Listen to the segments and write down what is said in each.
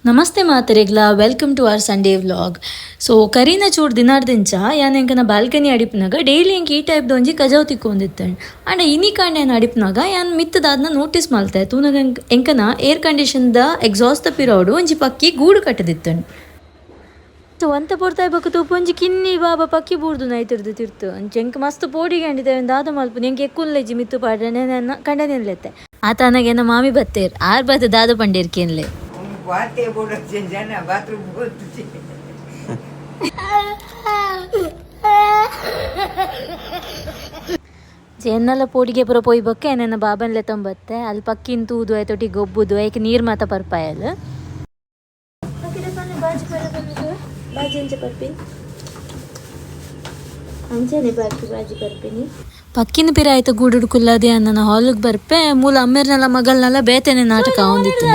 ನಮಸ್ತೆ ಮಾತರೆಗ್ಲ welcome to our Sunday vlog. So ಕರೀನ ಚೂಡ್ ದಿನಾರ್ದಿಂಚ ಯಾನ್ ಎಂಕನ ಬಾಲ್ಕನಿ ಅಡಿಪಿನಾಗ ಡೈಲಿ ಎಂಕ್ ಈ ಟೈಪ್ ಒಂಜಿ ಕಜಾವ್ ತಿಕ್ಕೊಂಡಿತ್ತೇನೆ. ಅಂಡ ಇನಿ ಕಾಂಡೆ ಏನು ಅಡಿಪಿನಾಗ ಯಾನ್ ಮಿತ್ತದಾದ್ನ ನೋಟಿಸ್ ಮಾಡ್ತಾ ತೂನಾಗ ಎಂಕನ ಏರ್ ಕಂಡೀಷನ್ದ ಎಕ್ಸಾಸ್ಟ್ ಪಿರೋಡು ಒಂಜಿ ಪಕ್ಕಿ ಗೂಡು ಕಟ್ಟದಿತ್ತೇನೆ. ಸೊ ಅಂತ ಪೊರ್ತಾಯಿ ಬಕ್ಕ ತೂಪು ಒಂಜಿ ಕಿನ್ನಿ ಬಾಬಾ ಪಕ್ಕಿ ಬೂರ್ದು ನೈತಿರ್ದು ತಿರ್ತು ಎಂಕ್ ಮಸ್ತ್ ಪೋಡಿಗಂಡಿದ್ದೇವೆ ದಾದ ಮಲ್ಪು ಎಂಕ್ ಎಕ್ಕುನ್ಲೆಜ್ಜಿ ಮಿತ್ತು ಪಾಡ್ರೆ ಕಂಡನೆನ್ಲೆತ್ತೆ ಆತ ನನಗೇನ ಮಾಮಿ ಬತ್ತೇರ್ ಆರ್ ಬತ್ತ ದಾದ ಪಂಡೇರ್ಕೇನ್ಲೆ ಎನ್ನೆಲ್ಲ ಪೋಡಿಗೆ ಪುರ ಪೋಯ್ ಬೊಕ್ಕ ಏನೇನ ಬಾಬನ್ಲೆ ತೊಂಬತ್ತೆ ಅಲ್ಲಿ ಪಕ್ಕಿನ ತೂದು ಆಯ್ತೊಟ್ಟಿಗೆ ಗೊಬ್ಬುದು ಆಯ್ಕೆ ನೀರು ಮಾತ ಪರ್ಪಾಯಲ್ ಬಾಜಿ ಅಂಚೆ ಪರ್ಪಿ ಅಂಚೆನೆ ಬಾಜಿ ಪರ್ಪಿನಿ ಪಕ್ಕಿನ ಪಿರ ಆಯ್ತು ಗೂಡುಡು ಕುಲ್ಲದೆ ನನ್ನ ಹಾಲಿಗೆ ಬರ್ಪೆ ಮೂಲ ಅಮ್ಮೇರ್ನೆಲ್ಲ ಮಗಲ್ನೆಲ್ಲ ಬೇತೇನೆ ನಾಟಕ ಹೊಂದಿತ್ತು.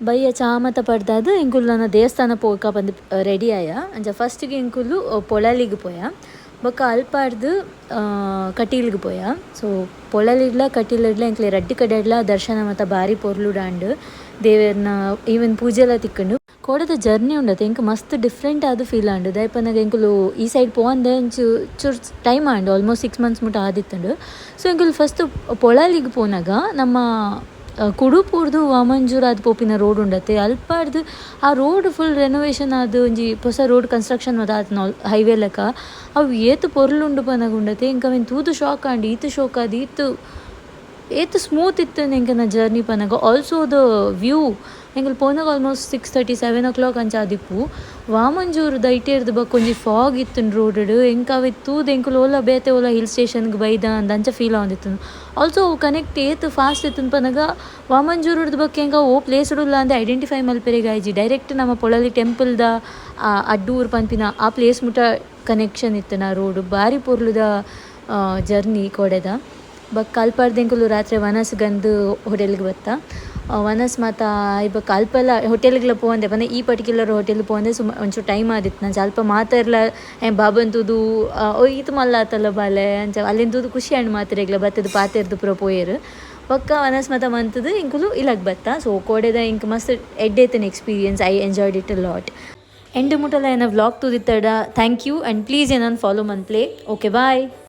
ಬಯ್ಯ ಚಾಮತ ಪಡ್ದಾದ ಇಂಕುಲು ನನ್ನ ದೇವಸ್ಥಾನ ಪೋಕ ಬಂದು ರೆಡಿ ಆಯ ಅಂಚ ಫಸ್ಟಿಗೆ ಇಂಕುಲು ಪೊಳಲಿಗೆ ಪೋಯ ಬೊಕ್ಕ ಅಲ್ಪಾಡ್ದು ಕಟೀಲ್ಗೆ ಪೋಯ. ಸೊ ಪೊಳಲಿಡ್ಲ ಕಟೀಲಿಡ್ಲ ಇಂಕ್ಲೆ ರಡ್ಡಿ ಕಡೆಡ್ಲ ದರ್ಶನ ಮತ್ತು ಬಾರಿ ಪೊರ್ಲುಡಾಂಡು ದೇವರನ್ನ ಈವನ್ ಪೂಜೆ ಎಲ್ಲ ತಿಕ್ಕೊಂಡು ಕೋಡದ ಜರ್ನಿ ಉಂಡತ್ತೆ ಇಂಕ ಮಸ್ತ್ ಡಿಫ್ರೆಂಟ್ ಆದ ಫೀಲ್ ಆಂಡು ದಯಪನಾಗ ಇಂಕುಲು ಈ ಸೈಡ್ ಪೋಂದೆ ಚೂರು ಟೈಮ್ ಆಂಡು ಆಲ್ಮೋಸ್ಟ್ 6 months ಮುಟ್ಟ ಆದಿತ್ತಂಡು. ಸೊ ಇಂಕುಲು ಫಸ್ಟ್ ಪೊಳಲಿಗೆ ಪೋನಾಗ ನಮ್ಮ ಕುಡುಪುರ್ದು ವಾಮಂಜೂರು ಅದು ಪೋಪಿನ ರೋಡ್ ಉಂಡತ್ತೆ ಅಲ್ಪಾಡ್ದು ಆ ರೋಡ್ ಫುಲ್ ರೆನೋವೇಷನ್ ಆದ ಒಂಜಿ ಹೊಸ ರೋಡ್ ಕನ್ಸ್ಟ್ರಕ್ಷನ್ ಮತ್ತು ಆತ ಹೈವೇ ಲೆಕ್ಕ ಅವು ಏತು ಪೊರ್ಲುಂಡು ಪನಾಗ ಉಂಡತ್ತೆ ಇಂಕ ಅವೇನು ತೂದು ಶಾಕ್ ಆಂಡು ಈತು ಶೋಕ್ ಆದು ಏತು ಸ್ಮೂತ್ ಇತ್ತು ಎಂಕನ ಜರ್ನಿ ಪನಾಗ. ಆಲ್ಸೋ ದ ವ್ಯೂ ಎಂಕಲ್ ಪೋನಾಗ ಆಲ್ಮೋಸ್ಟ್ 6:30 7 o'clock ಅಂಚ ಆದಿಪ್ಪು ವಾಮಂಜೂರು ದೈಟೇರ್ದು ಬಕ್ಕ ಒಂಜಿ ಫಾಗ್ ಇತ್ತು ರೋಡ್ ಎಂಕ ಅವೆ ತೂದು ಎಂಕುಲು ಓಲಾ ಬೇತೆ ಓಲಾ ಹಿಲ್ ಸ್ಟೇಷನ್ಗೆ ಬೈದ ಅಂಚ ಫೀಲ್ ಆಂದಿತ್ತು. ಆಲ್ಸೋ ಕನೆಕ್ಟ್ ಏತು ಫಾಸ್ಟ್ ಇತ್ತು ಪನಾಗ ವಾಮಂಜೂರುಡ್ದು ಬಕ್ಕ ಎಂಕ ಓ ಪ್ಲೇಸ್ ಉಡುಲ್ಲ ಅಂದೆ ಐಡೆಂಟಿಫೈ ಮಲ್ಪೆರೆಗೆ ಆಯ್ಜಿ ಡೈರೆಕ್ಟ್ ನಮ್ಮ ಪೊಳಲಿ ಟೆಂಪಲ್ದ ಅಡ್ಡೂರು ಪಂಪಿನ ಆ ಪ್ಲೇಸ್ ಮುಟ್ಟ ಕನೆಕ್ಷನ್ ಇತ್ತು ನಾ ರೋಡು ಬಾರಿ ಪೊರ್ಲುದ ಜರ್ನಿ ಕೊಡೆದ. ಬಕ್ಕ ಅಲ್ಪಾಡ್ದೆಂಕುಲು ರಾತ್ರಿ ವನಸ್ ಗಂದು ಹೋಟೆಲ್ಗೆ ಬತ್ತ ವನಸ್ ಮತ್ತು ಇವಾಗ ಅಲ್ಪೆಲ್ಲ ಹೋಟೆಲ್ಗೆಲ್ಲ ಪೋಂದೆ ಬಂದೆ ಈ ಪರ್ಟಿಕ್ಯುಲರ್ ಹೋಟೆಲ್ ಪೋಂದೆ ಒಂಚೂರು ಟೈಮ್ ಆದಿತ್ತು ನಾನು ಸ್ವಲ್ಪ ಮಾತಾಡ್ಲ ಬಾಬಂತೂದು ಇದು ಮಲ್ಲ ಆತಲ್ಲ ಬಾಲೆ ಅಂಚ ಅಲ್ಲಿಂದೂದು ಖುಷಿ ಹಣ್ಣು ಮಾತ್ರೆಗ್ಲ ಬತ್ತದು ಪಾತೆರ್ದು ಪುರ ಪೋಯರು ಪಕ್ಕ ವನಸ್ ಮತ್ತು ಮಂತದು ಇಂಕುಲು ಇಲ್ಲಗೆ ಬತ್ತ. ಸೊ ಕೋಡೆದ ಇಂಕ ಮಸ್ತ್ ಎಡ್ಡೈತನ experience. I enjoyed it a lot. ಎಂಡು ಮುಟ್ಟಲ್ಲ ಏನ ವ್ಲಾಗ್ ತೂದಿತ್ತಡ. ಥ್ಯಾಂಕ್ ಯು ಆ್ಯಂಡ್ ಪ್ಲೀಸ್ ಏನನ್ನು ಫಾಲೋ ಮನ್ಪ್ಲೇ. ಓಕೆ ಬಾಯ್.